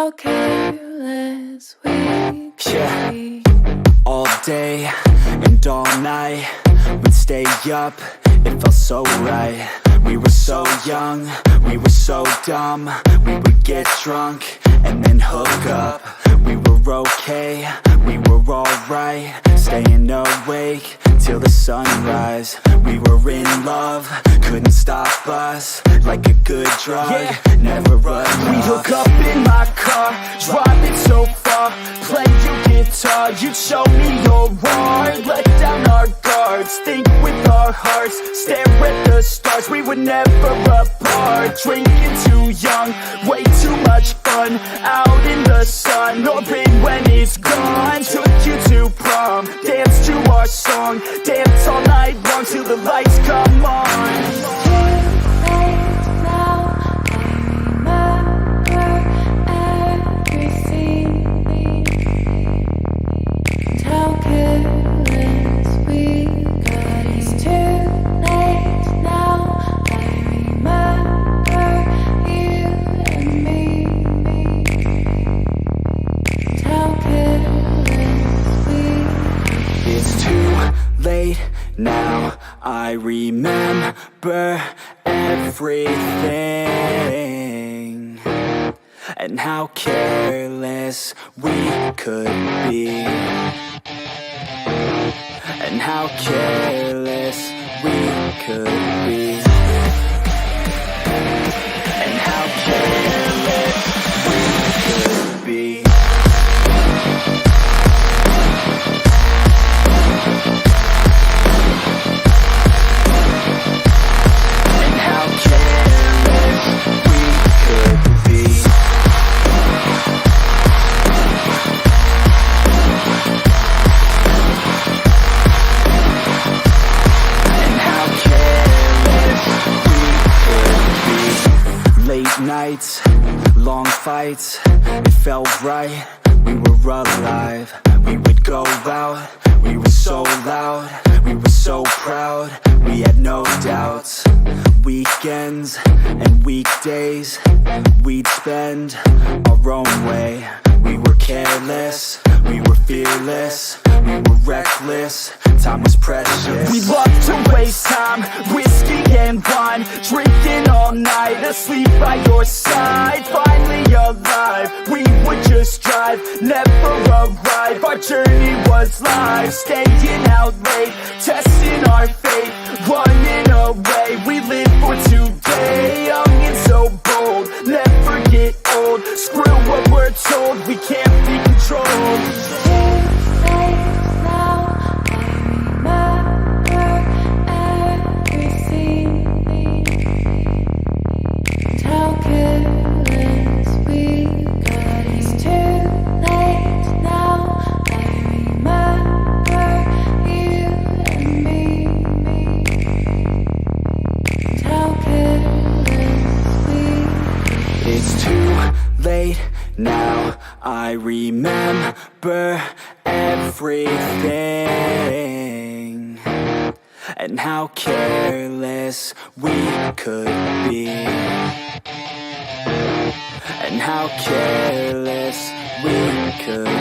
how careless we could be. All day and all night, we'd stay up, it felt so right. We were so young, we were so dumb. We would get drunk and then hook up. We were okay, we were alright, staying awake till the sunrise. We were in love, couldn't stop us, like a good drug, never enough. We hook up in my car, driving so far, play your guitar, you'd show me your art. Let down our guards, think with our hearts, stare at the stars, we were never apart. Drinking too young, way too much fun, out in the sun, or pain when it's gone. Took you to prom, dance to our song, dance all night long till the lights come on. Now I remember everything, and how careless we could be, and how careless we could be, and how careless we could be. Nights, long fights, it felt right, we were alive. We would go out, we were so loud, we were so proud, we had no doubts. Weekends and weekdays, we'd spend our own way. We were careless, we were fearless, we were reckless, time was precious. We loved to waste time, whiskey and wine, drinking all night, asleep by your side. Finally alive, we would just drive, never arrive. Our journey was live, staying out late, testing our fate, running away. We live for today, young and so bold, never get old. Screw what we're told, we can't be controlled. Now I remember everything, and how careless we could be, and how careless we could